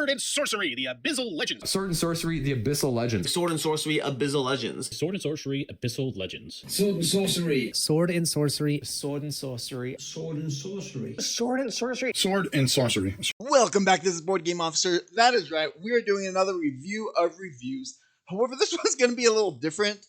Sword and Sorcery, the Abyssal Legends. Sword and Sorcery, the Abyssal Legends. Sword and Sorcery, Abyssal Legends. Sword and Sorcery, Abyssal Legends. Sword and Sorcery. Sword and Sorcery. Sword and Sorcery. Sword and Sorcery. Sword and Sorcery. Sword and Sorcery. Welcome back, this is Board Game Officer. That is right, we are doing another review of reviews. However, this one's going to be a little different.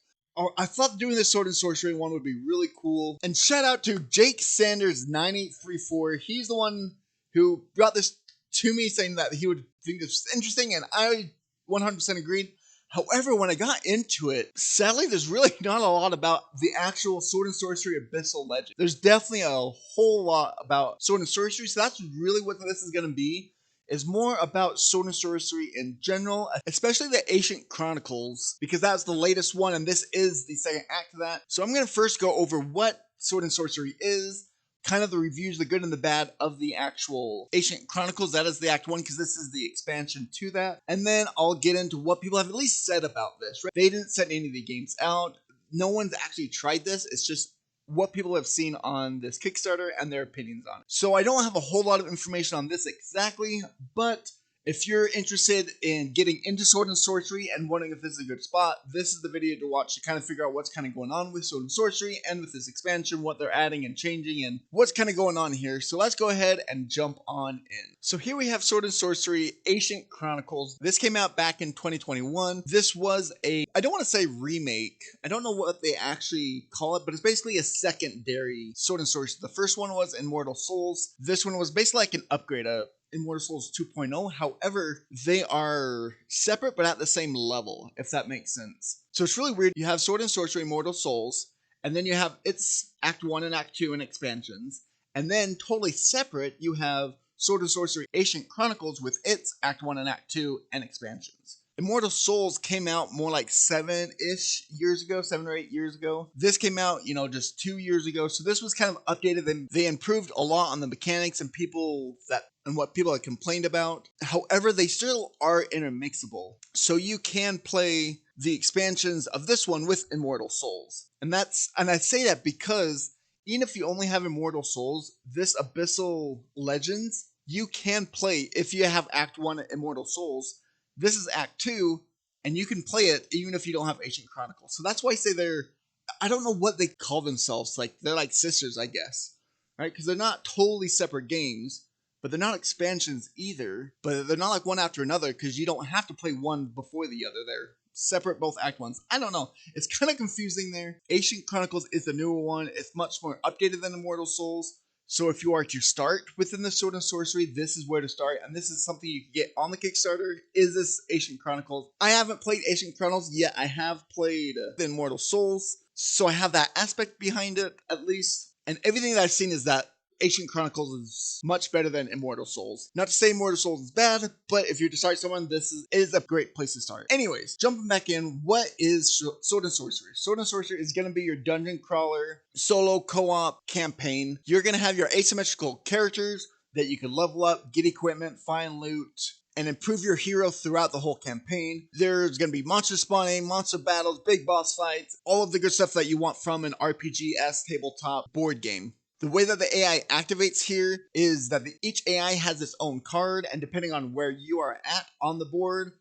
I thought doing this Sword and Sorcery one would be really cool. And shout out to Jake Sanders 9834. He's the one who brought this to me, saying that he would think this was interesting, and I 100% agreed. However, when I got into it, sadly, there's really not a lot about the actual Sword and Sorcery Abyssal Legend. There's definitely a whole lot about Sword and Sorcery, so that's really what this is going to be. Is more about Sword and Sorcery in general, especially the Ancient Chronicles, because that's the latest one, and this is the second act of that. So I'm going to first go over what Sword and Sorcery is, kind of the reviews, the good and the bad of the actual Ancient Chronicles. That is the Act 1, because this is the expansion to that. And then I'll get into what people have at least said about this. Right? They didn't send any of the games out. No one's actually tried this. It's just what people have seen on this Kickstarter and their opinions on it. So I don't have a whole lot of information on this exactly, but if you're interested in getting into Sword and Sorcery and wondering if this is a good spot, this is the video to watch to kind of figure out what's kind of going on with Sword and Sorcery and with this expansion, what they're adding and changing, and what's kind of going on here. So let's go ahead and jump on in. So here we have Sword and Sorcery Ancient Chronicles. This came out back in 2021. This was a, I don't want to say remake. I don't know what they actually call it, but it's basically a secondary Sword and Sorcery. The first one was Immortal Souls. This one was basically like an upgrade, Immortal Souls 2.0. However, they are separate but at the same level, if that makes sense. So it's really weird. You have Sword and Sorcery Immortal Souls, and then you have its Act 1 and Act 2 and expansions. And then totally separate, you have Sword and Sorcery Ancient Chronicles with its Act 1 and Act 2 and expansions. Immortal Souls came out more like 7-ish years ago, 7 or 8 years ago. This came out, just 2 years ago. So this was kind of updated, and they improved a lot on the mechanics and what people had complained about. However, they still are intermixable. So you can play the expansions of this one with Immortal Souls. And I say that because even if you only have Immortal Souls, this Abyssal Legends, you can play if you have Act 1 Immortal Souls. This is Act 2, and you can play it even if you don't have Ancient Chronicles. So that's why I say I don't know what they call themselves. They're like sisters, I guess. Right? Because they're not totally separate games, but they're not expansions either. But they're not like one after another, because you don't have to play one before the other. They're separate, both Act 1s. I don't know. It's kind of confusing there. Ancient Chronicles is the newer one. It's much more updated than Immortal Souls. So if you are to start within the Sword and Sorcery, this is where to start. And this is something you can get on the Kickstarter, is this Ancient Chronicles. I haven't played Ancient Chronicles yet. I have played the Immortal Souls. So I have that aspect behind it, at least. And everything that I've seen is that Ancient Chronicles is much better than Immortal Souls. Not to say Immortal Souls is bad, but if you're to start someone, this is a great place to start. Anyways, jumping back in, what is Sword and Sorcery? Sword and Sorcery is going to be your dungeon crawler, solo co-op campaign. You're going to have your asymmetrical characters that you can level up, get equipment, find loot, and improve your hero throughout the whole campaign. There's going to be monster spawning, monster battles, big boss fights, all of the good stuff that you want from an RPG-esque tabletop board game. The way that the AI activates here is that each AI has its own card, and depending on where you are at on the board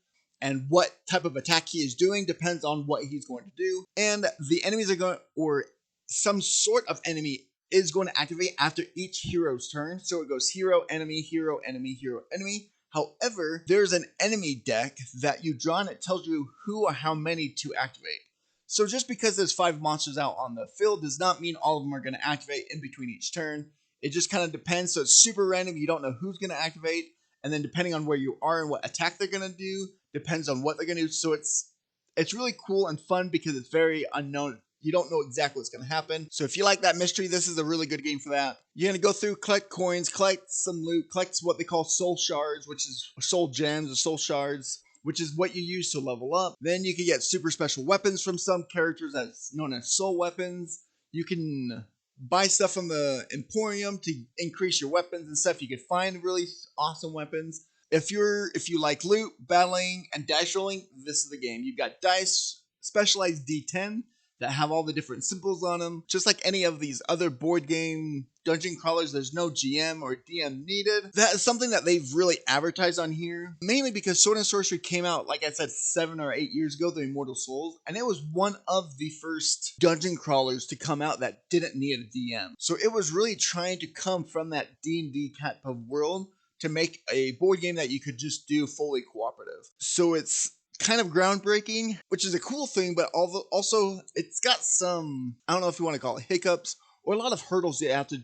and what type of attack he is doing depends on what he's going to do. And the enemies are going, or some sort of enemy is going to activate after each hero's turn. So it goes hero, enemy, hero, enemy, hero, enemy. However, there's an enemy deck that you draw, and it tells you who or how many to activate. So just because there's 5 monsters out on the field does not mean all of them are going to activate in between each turn. It just kind of depends. So it's super random. You don't know who's going to activate. And then depending on where you are and what attack they're going to do, depends on what they're going to do. So it's really cool and fun because it's very unknown. You don't know exactly what's going to happen. So if you like that mystery, this is a really good game for that. You're going to go through, collect coins, collect some loot, collect what they call soul shards, which is soul gems or soul shards, which is what you use to level up. Then you can get super special weapons from some characters that's known as soul weapons. You can buy stuff from the Emporium to increase your weapons and stuff. You can find really awesome weapons. If you like loot, battling, and dice rolling, this is the game. You've got dice, specialized D10 that have all the different symbols on them. Just like any of these other board game dungeon crawlers, there's no GM or DM needed. That is something that they've really advertised on here, mainly because Sword and Sorcery came out, like I said, 7 or 8 years ago, the Immortal Souls, and it was one of the first dungeon crawlers to come out that didn't need a DM. So it was really trying to come from that D&D type of world to make a board game that you could just do fully cooperative. So it's kind of groundbreaking, which is a cool thing, but also it's got some, I don't know if you want to call it hiccups, or a lot of hurdles you have to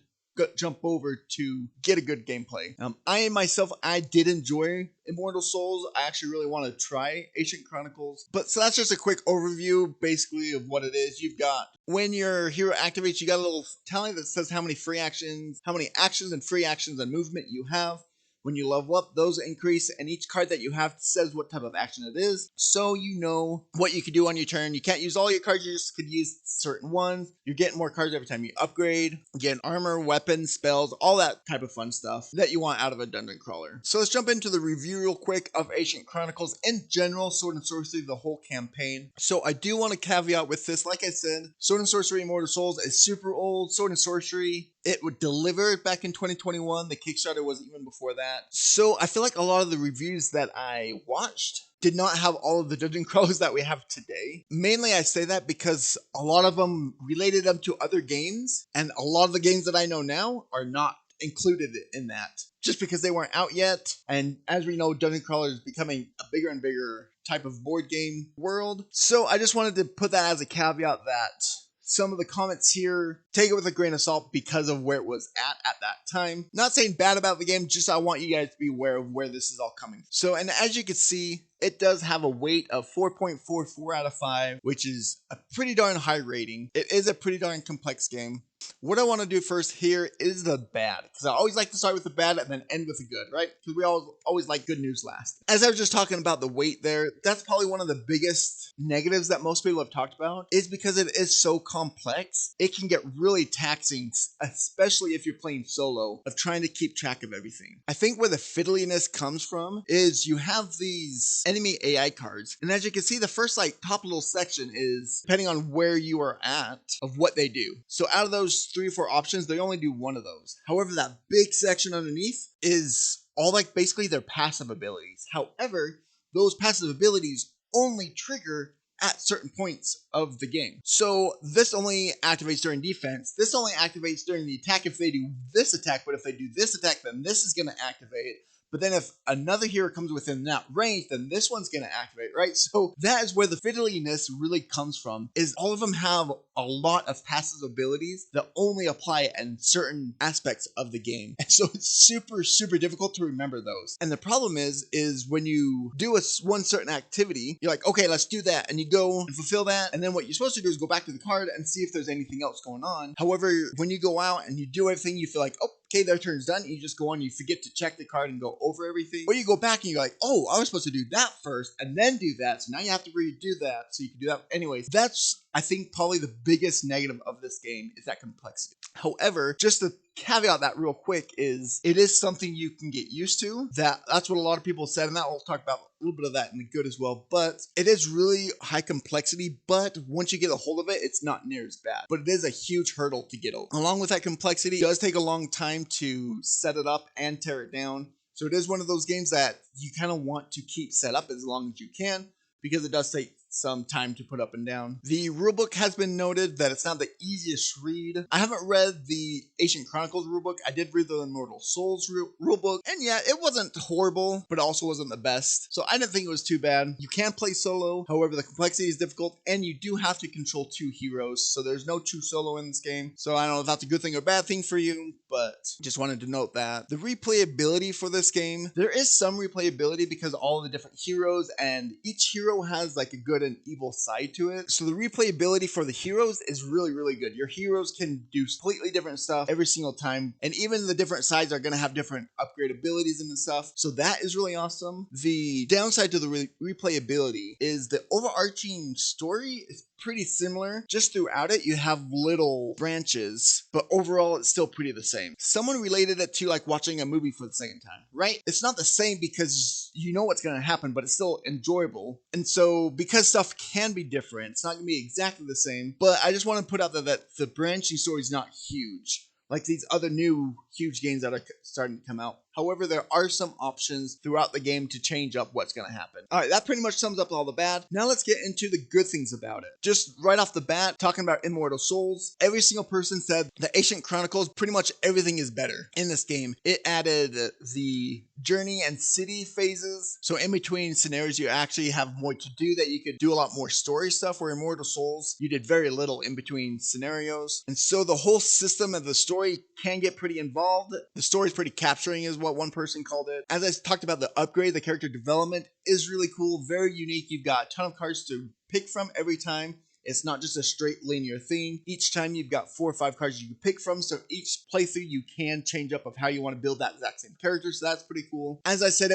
jump over to get a good gameplay. I did enjoy Immortal Souls. I actually really want to try Ancient Chronicles. But so that's just a quick overview basically of what it is. You've got, when your hero activates, you got a little tally that says how many actions and free actions and movement you have. When you level up, those increase, and each card that you have says what type of action it is, so you know what you can do on your turn. You can't use all your cards, you just could use certain ones. You're getting more cards every time you upgrade. You get armor, weapons, spells, all that type of fun stuff that you want out of a dungeon crawler. So let's jump into the review real quick of Ancient Chronicles in general, Sword and Sorcery, the whole campaign. So I do want to caveat with this, like I said, Sword and Sorcery Immortal Souls is super old. Sword and Sorcery, it would deliver back in 2021. The Kickstarter was even before that. So I feel like a lot of the reviews that I watched did not have all of the dungeon crawlers that we have today. Mainly I say that because a lot of them related them to other games, and a lot of the games that I know now are not included in that, just because they weren't out yet. And as we know, dungeon crawler is becoming a bigger and bigger type of board game world. So I just wanted to put that as a caveat that some of the comments here, take it with a grain of salt because of where it was at that time. Not saying bad about the game, just I want you guys to be aware of where this is all coming. So, and as you can see, it does have a weight of 4.44 out of 5, which is a pretty darn high rating. It is a pretty darn complex game. What I want to do first here is the bad, because I always like to start with the bad and then end with the good, right? Because we always like good news last. As I was just talking about the weight there, that's probably one of the biggest negatives that most people have talked about, is because it is so complex. It can get really taxing, especially if you're playing solo, of trying to keep track of everything. I think where the fiddliness comes from is you have these enemy AI cards, and as you can see, the first top little section is depending on where you are at of what they do. So out of those 3 or 4 options, they only do one of those. However, that big section underneath is all basically their passive abilities. However, those passive abilities only trigger at certain points of the game. So this only activates during defense. This only activates during the attack if they do this attack, but if they do this attack, then this is going to activate. But then if another hero comes within that range, then this one's going to activate, right? So that is where the fiddliness really comes from, is all of them have a lot of passive abilities that only apply in certain aspects of the game. And so it's super, super difficult to remember those. And the problem is when you do one certain activity, you're like, okay, let's do that. And you go and fulfill that. And then what you're supposed to do is go back to the card and see if there's anything else going on. However, when you go out and you do everything, you feel like, oh, okay, their turn's done. You just go on, you forget to check the card and go over everything. Or you go back and you're like, oh, I was supposed to do that first and then do that. So now you have to redo that so you can do that. Anyways, that's, I think, probably the biggest negative of this game is that complexity. However, just to caveat that real quick, is it is something you can get used to. That's what a lot of people said, and that we'll talk about a little bit of that in the good as well. But it is really high complexity, but once you get a hold of it, it's not near as bad. But it is a huge hurdle to get over. Along with that complexity, it does take a long time to set it up and tear it down. So it is one of those games that you kind of want to keep set up as long as you can, because it does take some time to put up and down. The rulebook has been noted that it's not the easiest read. I haven't read the Ancient Chronicles rulebook. I did read the Immortal Souls rulebook, and yeah, it wasn't horrible, but it also wasn't the best. So I didn't think it was too bad. You can play solo, however, the complexity is difficult, and you do have to control 2 heroes, so there's no true solo in this game. So I don't know if that's a good thing or bad thing for you, but just wanted to note that. The replayability for this game, there is some replayability because all of the different heroes, and each hero has like a good and evil side to it. So the replayability for the heroes is really, really good. Your heroes can do completely different stuff every single time, and even the different sides are going to have different upgrade abilities and stuff. So that is really awesome. The downside to the replayability is the overarching story is pretty similar. Just throughout it, you have little branches, but overall it's still pretty the same. Someone related it to like watching a movie for the second time, right? It's not the same because you know what's going to happen, but it's still enjoyable. And so because stuff can be different, it's not going to be exactly the same, but I just want to put out there that the branching story is not huge like these other new huge games that are starting to come out. However, there are some options throughout the game to change up what's going to happen. All right, that pretty much sums up all the bad. Now let's get into the good things about it. Just right off the bat, talking about Immortal Souls, every single person said the Ancient Chronicles, pretty much everything is better in this game. It added the journey and city phases. So in between scenarios, you actually have more to do, that you could do a lot more story stuff, where Immortal Souls, you did very little in between scenarios. And so the whole system of the story can get pretty involved. The story is pretty capturing is what one person called it. As I talked about, the upgrade, the character development is really cool, very unique. You've got a ton of cards to pick from every time. It's not just a straight linear thing. Each time you've got 4 or 5 cards you can pick from, so each playthrough you can change up of how you want to build that exact same character, so that's pretty cool. As I said,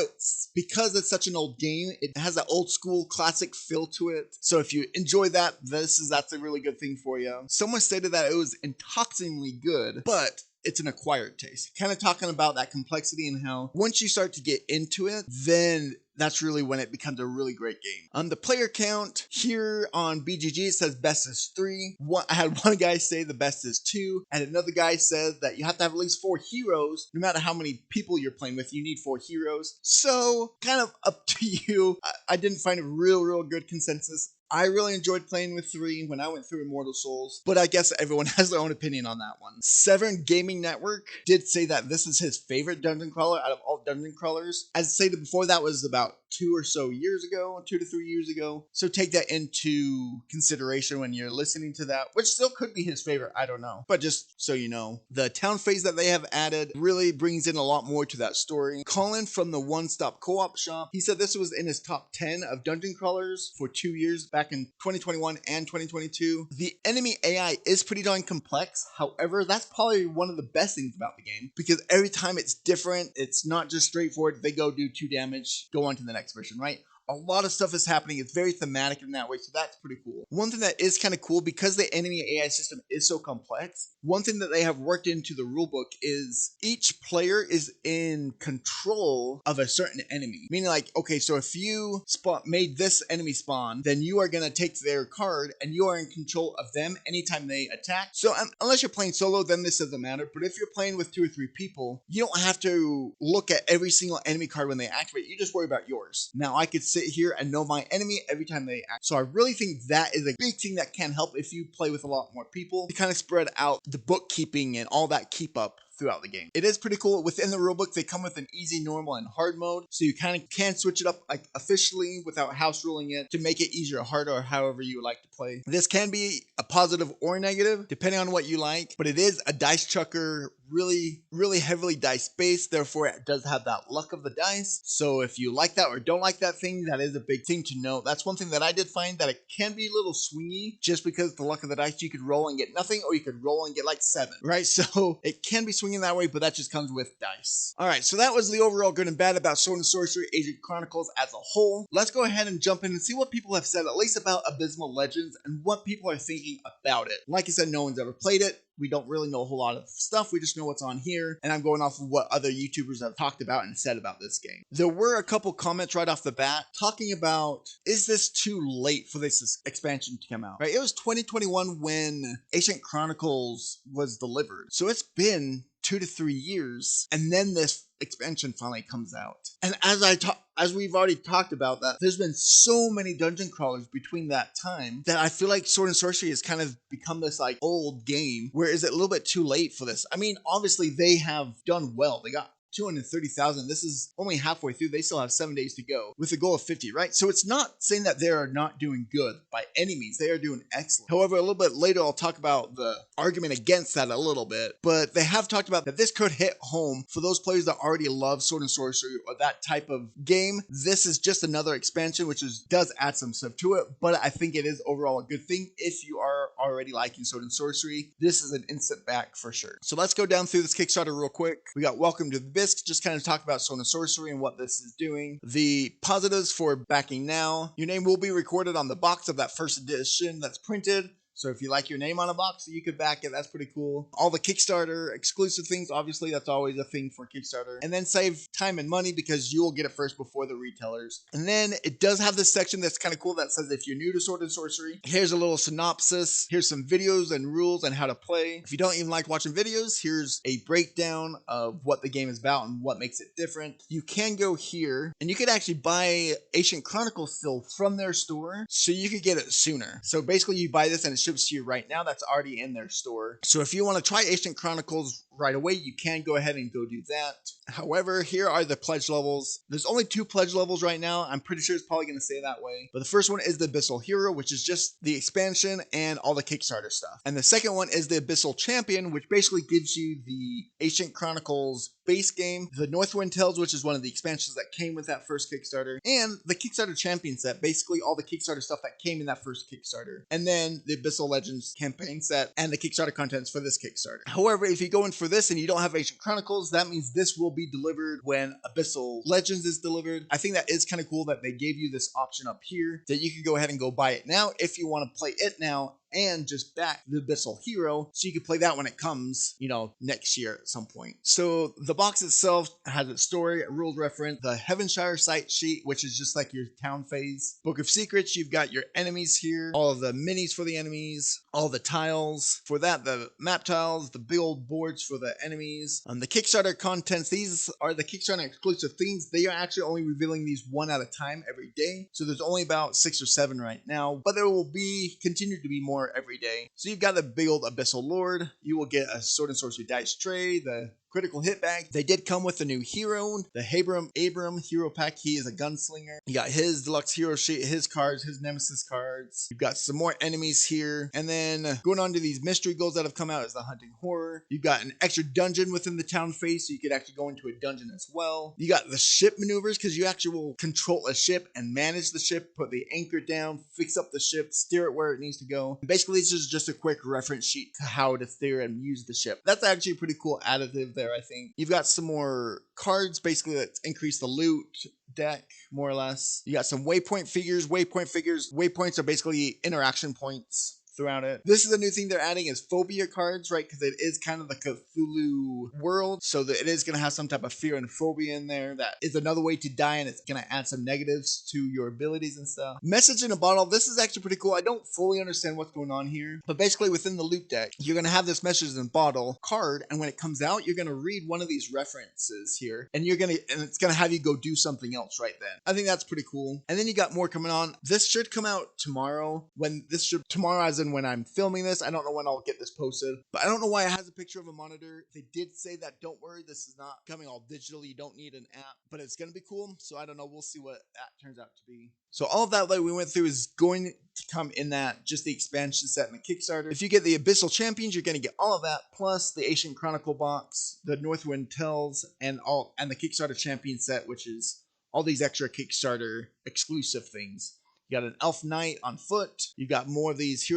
because it's such an old game, it has that old school classic feel to it. So if you enjoy that, that's a really good thing for you. Someone stated that it was intoxicatingly good, but it's an acquired taste. Kind of talking about that complexity and how once you start to get into it, then that's really when it becomes a really great game. The player count here on BGG, it says best is 3. I had one guy say the best is 2, and another guy said that you have to have at least 4 heroes. No matter how many people you're playing with, you need 4 heroes. So kind of up to you. I didn't find a real good consensus. I really enjoyed playing with 3 when I went through Immortal Souls, but I guess everyone has their own opinion on that one. Severn Gaming Network did say that this is his favorite dungeon crawler out of all dungeon crawlers. As stated before, that was about 2 or so years ago, 2 to 3 years ago. So take that into consideration when you're listening to that, which still could be his favorite, I don't know. But just so you know, the town phase that they have added really brings in a lot more to that story. Colin from the One Stop Co-op Shop, he said this was in his top 10 of dungeon crawlers for 2 years back in 2021 and 2022. The enemy AI is pretty darn complex. However, that's probably one of the best things about the game, because every time it's different. It's not just straightforward. They go do 2 damage, go on to the next version, right? A lot of stuff is happening. It's very thematic in that way, so that's pretty cool. One thing that is kind of cool, because the enemy AI system is so complex, one thing that they have worked into the rulebook is each player is in control of a certain enemy. Meaning like, okay, so if you made this enemy spawn, then you are going to take their card and you are in control of them anytime they attack. So unless you're playing solo, then this doesn't matter. But if you're playing with 2 or 3 people, you don't have to look at every single enemy card when they activate. You just worry about yours. Now, I could sit here and know my enemy every time they act. So I really think that is a big thing that can help if you play with a lot more people to kind of spread out the bookkeeping and all that keep up throughout the game. It is pretty cool. Within the rulebook, they come with an easy, normal, and hard mode, so you kind of can switch it up like officially without house ruling it to make it easier or harder, or however you would like to play. This can be a positive or negative depending on what you like, but it is a dice chucker, really heavily dice based, therefore it does have that luck of the dice. So if you like that or don't like that thing, that is a big thing to know. That's one thing that I did find, that it can be a little swingy just because the luck of the dice. You could roll and get nothing, or you could roll and get like 7, right? So it can be swinging that way, but that just comes with dice. All right, so that was the overall good and bad about Sword and Sorcery Ancient Chronicles as a whole. Let's go ahead and jump in and see what people have said, at least about Abysmal Legends, and what people are thinking about it. Like I said, no one's ever played it. We don't really know a whole lot of stuff. We just know what's on here, and I'm going off of what other YouTubers have talked about and said about this game. There were a couple comments right off the bat talking about, is this too late for this expansion to come out? Right? It was 2021 when Ancient Chronicles was delivered, so it's been 2 to 3 years, and then this expansion finally comes out. And as we've already talked about, that there's been so many dungeon crawlers between that time that I feel like Sword and Sorcery has kind of become this like old game. Where is it a little bit too late for this? I mean, obviously they have done well. They got 230,000. This is only halfway through. They still have 7 days to go with a goal of 50, right? So it's not saying that they are not doing good by any means. They are doing excellent. However, a little bit later, I'll talk about the argument against that a little bit, but they have talked about that this could hit home for those players that already love Sword and Sorcery or that type of game. This is just another expansion, which does add some stuff to it, but I think it is overall a good thing. If you are already liking Sword and Sorcery, this is an instant back for sure. So let's go down through this Kickstarter real quick. We got Welcome to the disc just kind of talk about Sword and Sorcery and what this is doing. The positives for backing now. Your name will be recorded on the box of that first edition that's printed. So if you like your name on a box, you could back it. That's pretty cool. All the Kickstarter exclusive things, obviously, that's always a thing for Kickstarter. And then save time and money because you will get it first before the retailers. And then it does have this section that's kind of cool that says if you're new to Sword and Sorcery, here's a little synopsis. Here's some videos and rules and how to play. If you don't even like watching videos, here's a breakdown of what the game is about and what makes it different. You can go here and you could actually buy Ancient Chronicles still from their store so you could get it sooner. So basically you buy this and it ships to you right now. That's already in their store. So if you want to try Ancient Chronicles right away, you can go ahead and go do that. However, here are the pledge levels. There's only 2 pledge levels right now. I'm pretty sure it's probably going to stay that way. But the first one is the Abyssal Hero, which is just the expansion and all the Kickstarter stuff. And the second one is the Abyssal Champion, which basically gives you the Ancient Chronicles base game, the Northwind Tales, which is one of the expansions that came with that first Kickstarter, and the Kickstarter Champion set, basically all the Kickstarter stuff that came in that first Kickstarter. And then the Abyssal Legends campaign set and the Kickstarter contents for this Kickstarter. However, if you go in for this and you don't have Ancient Chronicles, that means this will be delivered when Abyssal Legends is delivered. I think that is kind of cool that they gave you this option up here that you could go ahead and go buy it now if you want to play it now and just back the Abyssal Hero so you can play that when it comes, next year at some point. So the box itself has its story, a rules reference, the Heavenshire site sheet, which is just like your town phase. Book of Secrets, you've got your enemies here, all of the minis for the enemies, all the tiles. For that, the map tiles, the big old boards for the enemies. The Kickstarter contents, these are the Kickstarter exclusive things. They are actually only revealing these one at a time every day. So there's only about 6 or 7 right now, but there will continue to be more every day. So you've got the big old Abyssal Lord. You will get a Sword and Sorcery dice tray, the critical hit bag. They did come with a new hero, the Abram hero pack. He is a gunslinger. You got his deluxe hero sheet, his cards, his nemesis cards. You've got some more enemies here. And then going on to these mystery goals that have come out is the hunting horror. You've got an extra dungeon within the town phase, so you could actually go into a dungeon as well. You got the ship maneuvers, because you actually will control a ship and manage the ship, put the anchor down, fix up the ship, steer it where it needs to go. And basically, this is just a quick reference sheet to how to steer and use the ship. That's actually a pretty cool additive there, I think. You've got some more cards basically that increase the loot deck, more or less. You got some waypoint figures. Waypoints are basically interaction points throughout it. This is a new thing they're adding is phobia cards, right? Because it is kind of the Cthulhu world, so that it is going to have some type of fear and phobia in there. That is another way to die, and it's going to add some negatives to your abilities and stuff. Message in a bottle. This is actually pretty cool. I don't fully understand what's going on here, but basically within the loot deck, you're going to have this message in a bottle card, and when it comes out, you're going to read one of these references here, and it's going to have you go do something else right then. I think that's pretty cool. And then you got more coming on. This should come out tomorrow. Tomorrow as in when I'm filming this. I don't know when I'll get this posted, but I don't know why it has a picture of a monitor. They did say that, don't worry, this is not coming all digital. You don't need an app, but it's going to be cool. So I don't know. We'll see what that turns out to be. So all of that like we went through is going to come in that, just the expansion set and the Kickstarter. If you get the Abyssal Champions, you're going to get all of that, plus the Ancient Chronicle box, the Northwind Tales, and the Kickstarter Champion set, which is all these extra Kickstarter exclusive things. You got an Elf Knight on foot. You got more of these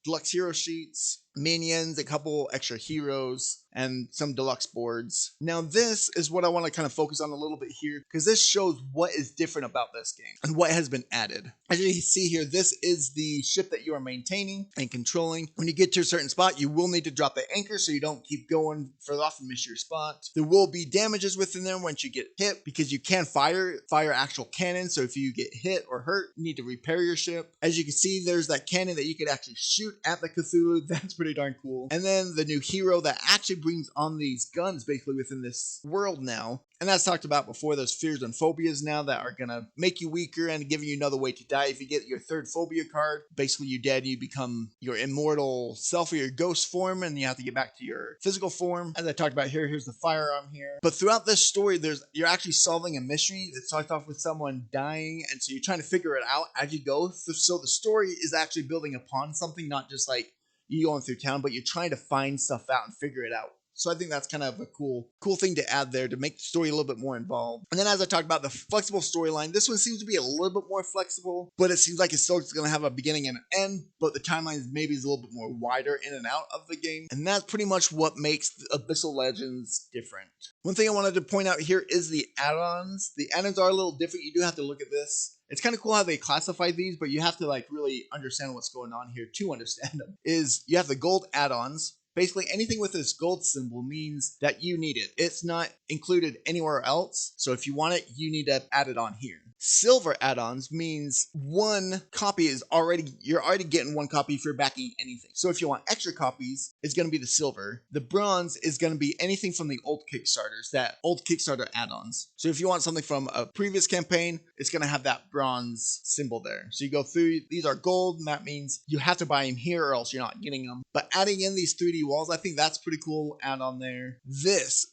deluxe hero sheets, minions, a couple extra heroes, and some deluxe boards. Now this is what I want to kind of focus on a little bit here, because this shows what is different about this game and what has been added. As you can see here, this is the ship that you are maintaining and controlling. When you get to a certain spot, you will need to drop the anchor so you don't keep going further off and miss your spot. There will be damages within there once you get hit, because you can fire actual cannons. So if you get hit or hurt, you need to repair your ship. As you can see, there's that cannon that you could actually shoot at the Cthulhu. That's pretty darn cool. And then the new hero that actually brings on these guns basically within this world now. And that's talked about before. There's fears and phobias now that are going to make you weaker and giving you another way to die. If you get your third phobia card, basically you're dead. You become your immortal self or your ghost form, and you have to get back to your physical form. As I talked about here, here's the firearm here. But throughout this story, you're actually solving a mystery. It starts off with someone dying, and so you're trying to figure it out as you go. So the story is actually building upon something, not just like you going through town, but you're trying to find stuff out and figure it out. So I think that's kind of a cool thing to add there to make the story a little bit more involved. And then as I talked about the flexible storyline, this one seems to be a little bit more flexible, but it seems like it's still going to have a beginning and an end, but the timeline maybe is a little bit more wider in and out of the game. And that's pretty much what makes Abyssal Legends different. One thing I wanted to point out here is the add-ons. The add-ons are a little different. You do have to look at this. It's kind of cool how they classify these, but you have to like really understand what's going on here to understand them. Is you have the gold add-ons. Basically, anything with this gold symbol means that you need it. It's not included anywhere else. So if you want it, you need to add it on here. Silver add-ons means one copy is you're already getting one copy if you're backing anything. So if you want extra copies, it's going to be the silver. The bronze is going to be anything from the old Kickstarters, that old Kickstarter add-ons. So if you want something from a previous campaign, it's going to have that bronze symbol there. So you go through, these are gold, and that means you have to buy them here or else you're not getting them. But adding in these 3D walls, I think that's pretty cool add-on there.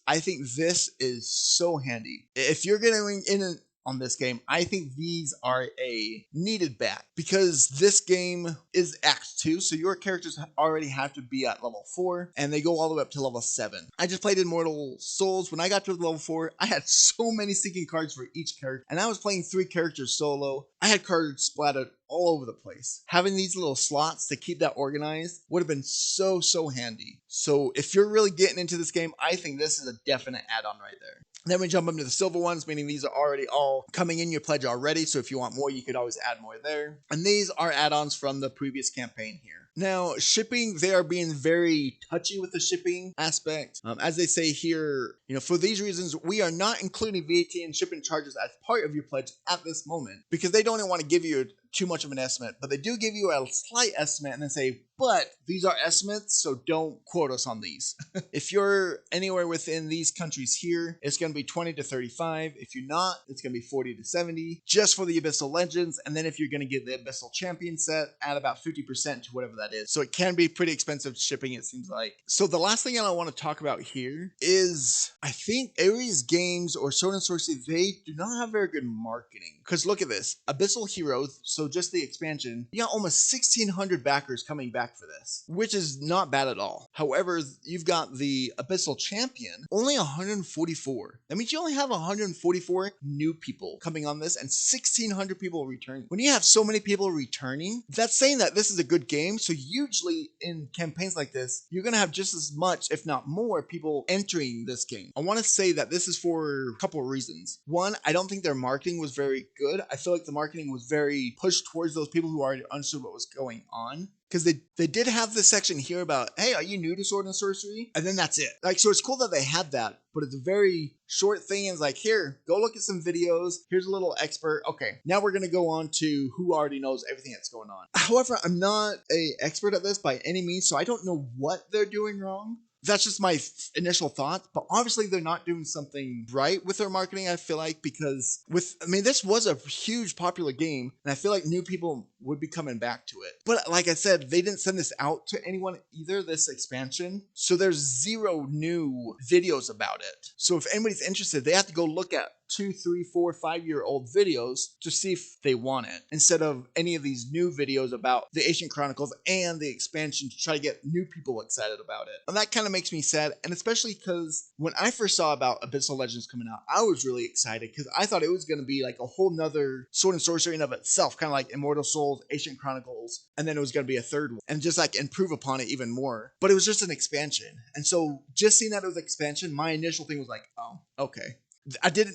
I think this is so handy. If you're getting in on this game, I think these are a needed back because this game is Act 2, so your characters already have to be at level 4, and they go all the way up to level 7. I just played Immortal Souls. When I got to level 4, I had so many stinking cards for each character, and I was playing 3 characters solo. I had cards splattered all over the place. Having these little slots to keep that organized would have been so handy. So if you're really getting into this game, I think this is a definite add-on right there. Then we jump up to the silver ones, meaning these are already all coming in your pledge already. So if you want more, you could always add more there. And these are add-ons from the previous campaign here. Now, shipping, they are being very touchy with the shipping aspect. As they say here, for these reasons, we are not including VAT and shipping charges as part of your pledge at this moment because they don't even want to give you too much of an estimate, but they do give you a slight estimate and then say, but these are estimates, so don't quote us on these. If you're anywhere within these countries here, it's going to be 20 to 35. If you're not, it's going to be 40 to 70 just for the Abyssal Legends. And then if you're going to get the Abyssal Champion set, add about 50% to whatever that is. So it can be pretty expensive shipping, it seems like. So the last thing I want to talk about here is I think Ares Games or Sword and Sorcery, they do not have very good marketing. Because look at this, Abyssal Heroes, so just the expansion, you got almost 1,600 backers coming back for this, which is not bad at all. However, you've got the Abyssal Champion, only 144. That means you only have 144 new people coming on this and 1,600 people returning. When you have so many people returning, that's saying that this is a good game. So usually in campaigns like this, you're going to have just as much, if not more, people entering this game. I want to say that this is for a couple of reasons. One, I don't think their marketing was very good. I feel like the marketing was very pushed towards those people who already understood what was going on. Because they did have this section here about, hey, are you new to Sword and Sorcery? And then that's it. Like, so it's cool that they had that, but it's a very short thing. It's like, here, go look at some videos. Here's a little expert. Okay, now we're going to go on to who already knows everything that's going on. However, I'm not an expert at this by any means, so I don't know what they're doing wrong. That's just my initial thought, but obviously they're not doing something right with their marketing, I feel like, because this was a huge popular game, and I feel like new people would be coming back to it. But like I said, they didn't send this out to anyone either, this expansion, so there's 0 new videos about it. So if anybody's interested, they have to go look at 2, 3, 4, 5-year-old videos to see if they want it, instead of any of these new videos about the Ancient Chronicles and the expansion to try to get new people excited about it. And that kind of makes me sad, and especially because when I first saw about Abyssal Legends coming out, I was really excited because I thought it was going to be like a whole nother Sword and Sorcery in of itself, kind of like Immortal Souls, Ancient Chronicles, and then it was going to be a third one, and just like improve upon it even more. But it was just an expansion, and so just seeing that it was expansion, my initial thing was like, oh, okay.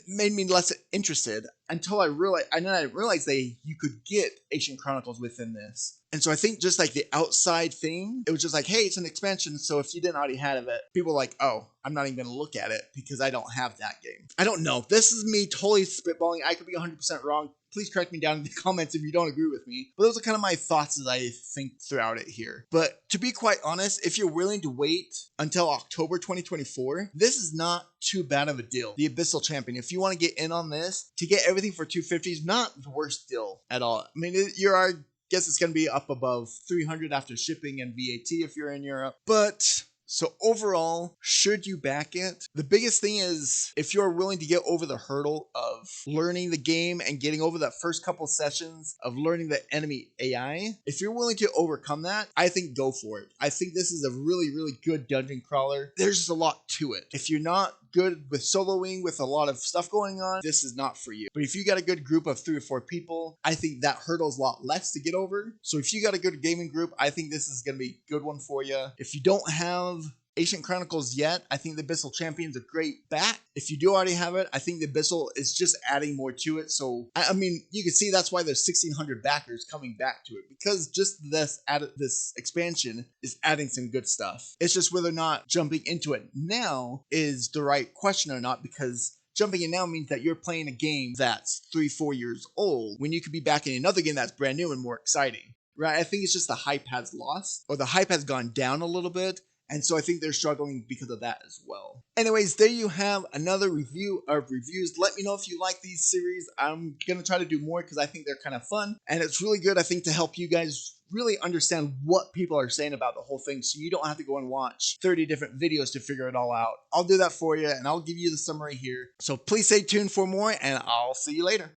Made me less interested until I realized you could get Ancient Chronicles within this. And so I think just like the outside thing, it was just like, hey, it's an expansion. So if you didn't already have it, people were like, oh, I'm not even going to look at it because I don't have that game. I don't know. This is me totally spitballing. I could be 100% wrong. Please correct me down in the comments if you don't agree with me. But those are kind of my thoughts as I think throughout it here. But to be quite honest, if you're willing to wait until October 2024, this is not too bad of a deal. The Abyssal Champion, if you want to get in on this, to get everything for $250 is not the worst deal at all. I mean, guess it's going to be up above $300 after shipping and VAT if you're in Europe. But So overall, should you back it? The biggest thing is if you're willing to get over the hurdle of learning the game and getting over that first couple sessions of learning the enemy AI, if you're willing to overcome that, I think go for it. I think this is a really, really good dungeon crawler. There's just a lot to it. If you're not good with soloing with a lot of stuff going on, this is not for you. But if you got a good group of 3 or 4 people, I think that hurdle's a lot less to get over. So if you got a good gaming group, I think this is going to be a good one for you. If you don't have Ancient Chronicles yet, I think the Abyssal Champion's a great back. If you do already have it, I think the Abyssal is just adding more to it. So, I mean, you can see that's why there's 1,600 backers coming back to it, because just this expansion is adding some good stuff. It's just whether or not jumping into it now is the right question or not, because jumping in now means that you're playing a game that's 3-4 years old when you could be back in another game that's brand new and more exciting, right? I think it's just the hype has lost, or the hype has gone down a little bit. And so I think they're struggling because of that as well. Anyways, there you have another review of reviews. Let me know if you like these series. I'm going to try to do more because I think they're kind of fun. And it's really good, I think, to help you guys really understand what people are saying about the whole thing, so you don't have to go and watch 30 different videos to figure it all out. I'll do that for you, and I'll give you the summary here. So please stay tuned for more, and I'll see you later.